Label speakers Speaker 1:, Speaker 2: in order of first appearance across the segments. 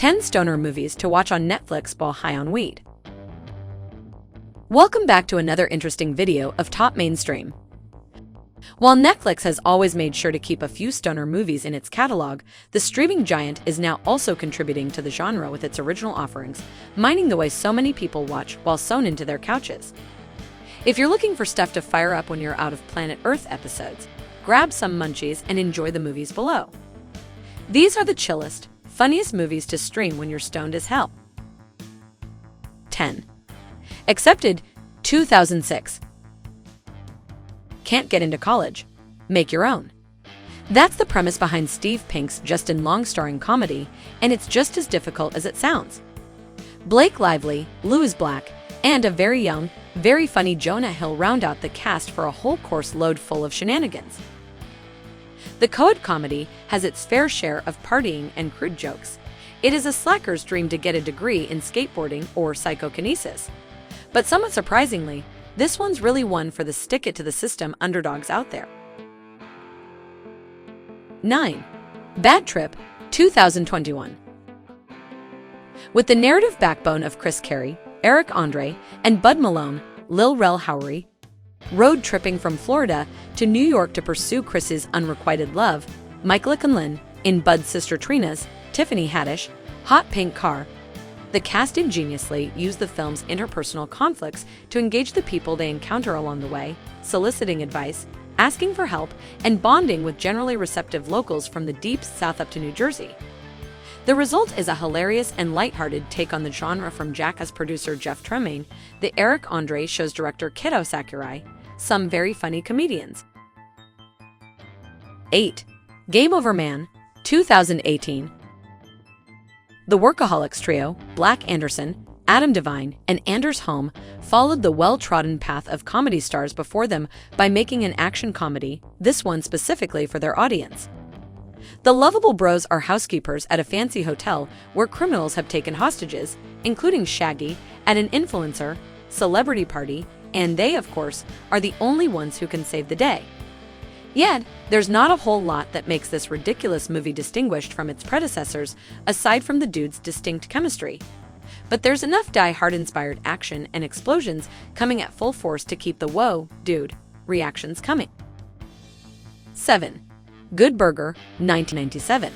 Speaker 1: 10 stoner movies to watch on Netflix while high on weed. Welcome back to another interesting video of Top Mainstream. While Netflix has always made sure to keep a few stoner movies in its catalog, the streaming giant is now also contributing to the genre with its original offerings, minding the way so many people watch while sewn into their couches. If you're looking for stuff to fire up when you're out of Planet Earth episodes, grab some munchies and enjoy the movies below. These are the chillest, funniest movies to stream when you're stoned as hell. 10. Accepted, 2006. Can't get into college? Make your own. That's the premise behind Steve Pink's Justin Long starring comedy, and it's just as difficult as it sounds. Blake Lively, Louis Black, and a very young, very funny Jonah Hill round out the cast for a whole course load full of shenanigans. The co-ed comedy has its fair share of partying and crude jokes. It is a slacker's dream to get a degree in skateboarding or psychokinesis. But somewhat surprisingly, this one's really one for the stick-it-to-the-system underdogs out there. 9. Bad Trip, 2021. With the narrative backbone of Chris Carey, Eric Andre, and Bud Malone, Lil Rel Howery, road tripping from Florida to New York to pursue Chris's unrequited love, Michaela Conlin, in Bud's sister Trina's, Tiffany Haddish, hot pink car, the cast ingeniously used the film's interpersonal conflicts to engage the people they encounter along the way, soliciting advice, asking for help, and bonding with generally receptive locals from the deep South up to New Jersey. The result is a hilarious and lighthearted take on the genre from Jackass producer Jeff Tremaine, the Eric Andre show's director Kiddo Sakurai, some very funny comedians. 8. Game Over Man, 2018. The Workaholics trio, Black Anderson, Adam Devine, and Anders Holm, followed the well-trodden path of comedy stars before them by making an action comedy, this one specifically for their audience. The lovable bros are housekeepers at a fancy hotel where criminals have taken hostages, including Shaggy, at an influencer, celebrity party, and they, of course, are the only ones who can save the day. Yet, there's not a whole lot that makes this ridiculous movie distinguished from its predecessors, aside from the dude's distinct chemistry. But there's enough Die Hard-inspired action and explosions coming at full force to keep the "whoa, dude" reactions coming. 7. Good Burger, 1997.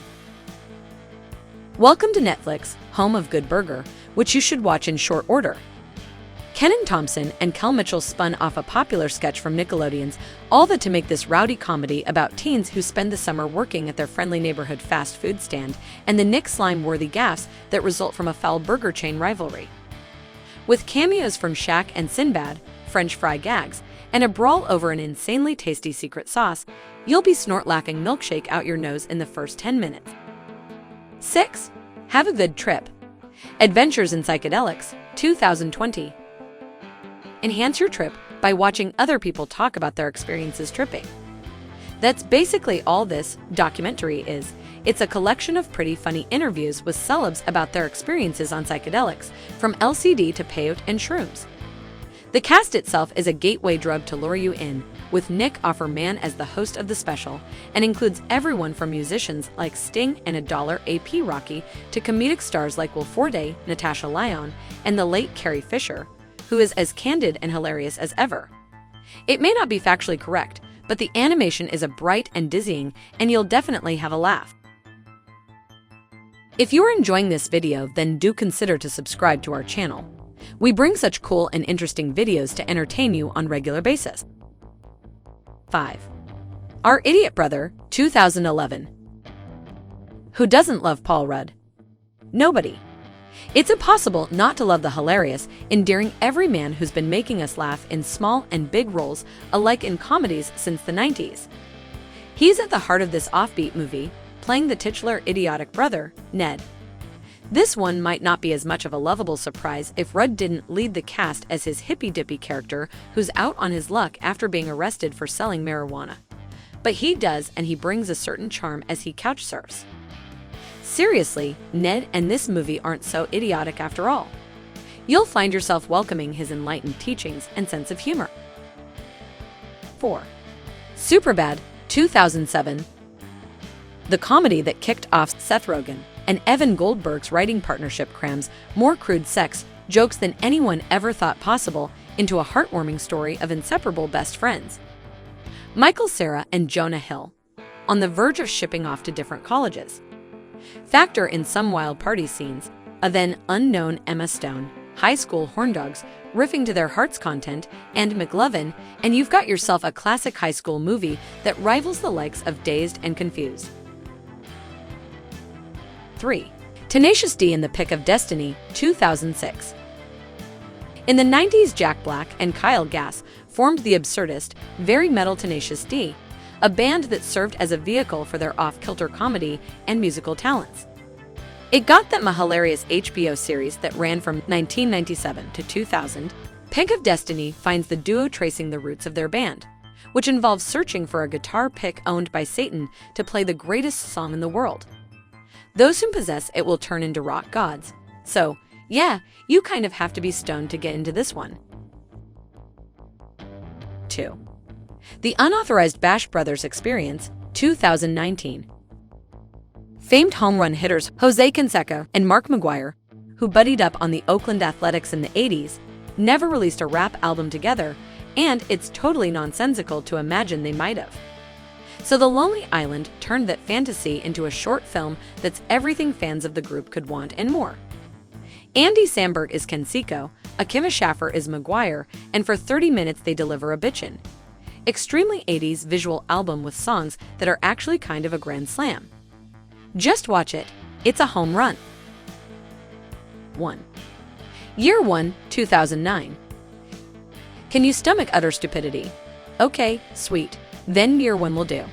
Speaker 1: Welcome to Netflix, home of Good Burger, which you should watch in short order. Kenan Thompson and Kel Mitchell spun off a popular sketch from Nickelodeon's All That to make this rowdy comedy about teens who spend the summer working at their friendly neighborhood fast food stand and the Nick Slime-worthy gaffes that result from a foul burger chain rivalry. With cameos from Shaq and Sinbad, French fry gags, and a brawl over an insanely tasty secret sauce, you'll be snort-lacking milkshake out your nose in the first 10 minutes. 6. Have a Good Trip. Adventures in Psychedelics, 2020. Enhance your trip by watching other people talk about their experiences tripping. That's basically all this documentary is. It's a collection of pretty funny interviews with celebs about their experiences on psychedelics, from LSD to peyote and shrooms. The cast itself is a gateway drug to lure you in, with Nick Offerman as the host of the special, and includes everyone from musicians like Sting and $1 AP Rocky to comedic stars like Will Forte, Natasha Lyonne, and the late Carrie Fisher, who is as candid and hilarious as ever. It may not be factually correct, but the animation is bright and dizzying, and you'll definitely have a laugh. If you are enjoying this video, then do consider to subscribe to our channel. We bring such cool and interesting videos to entertain you on a regular basis. 5. Our Idiot Brother, 2011. Who doesn't love Paul Rudd? Nobody. It's impossible not to love the hilarious, endearing everyman who's been making us laugh in small and big roles, alike in comedies since the 90s. He's at the heart of this offbeat movie, playing the titular idiotic brother, Ned. This one might not be as much of a lovable surprise if Rudd didn't lead the cast as his hippy-dippy character who's out on his luck after being arrested for selling marijuana. But he does, and he brings a certain charm as he couch surfs. Seriously, Ned and this movie aren't so idiotic after all. You'll find yourself welcoming his enlightened teachings and sense of humor. 4. Superbad, 2007. The comedy that kicked off Seth Rogen, and Evan Goldberg's writing partnership crams more crude sex jokes than anyone ever thought possible into a heartwarming story of inseparable best friends. Michael Cera and Jonah Hill, on the verge of shipping off to different colleges. Factor in some wild party scenes, a then unknown Emma Stone, high school horndogs riffing to their heart's content, and McLovin, and you've got yourself a classic high school movie that rivals the likes of Dazed and Confused. 3. Tenacious D in the Pick of Destiny, 2006. In the 90s, Jack Black and Kyle Gass formed the absurdist, very metal Tenacious D, a band that served as a vehicle for their off-kilter comedy and musical talents. It got them a hilarious HBO series that ran from 1997 to 2000. Pick of Destiny finds the duo tracing the roots of their band, which involves searching for a guitar pick owned by Satan to play the greatest song in the world. Those who possess it will turn into rock gods. So, yeah, you kind of have to be stoned to get into this one. 2. The Unauthorized Bash Brothers Experience, 2019. Famed home run hitters Jose Canseco and Mark McGwire, who buddied up on the Oakland Athletics in the 80s, never released a rap album together, and it's totally nonsensical to imagine they might have. So The Lonely Island turned that fantasy into a short film that's everything fans of the group could want and more. Andy Samberg is Canseco, Akiva Schaffer is McGuire, and for 30 minutes they deliver a bitchin'. Extremely 80s visual album with songs that are actually kind of a grand slam. Just watch it. It's a home run. 1. Year 1, 2009. Can you stomach utter stupidity? Okay, sweet. Then Year 1 will do.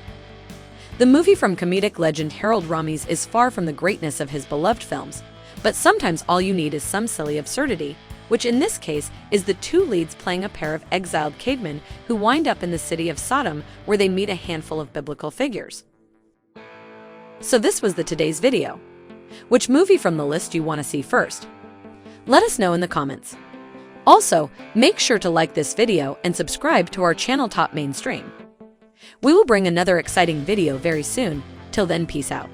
Speaker 1: The movie from comedic legend Harold Ramis is far from the greatness of his beloved films, but sometimes all you need is some silly absurdity, which in this case is the two leads playing a pair of exiled cavemen who wind up in the city of Sodom, where they meet a handful of biblical figures. So this was the today's video. Which movie from the list you want to see first? Let us know in the comments. Also, make sure to like this video and subscribe to our channel Top Mainstream. We will bring another exciting video very soon. Till then, peace out.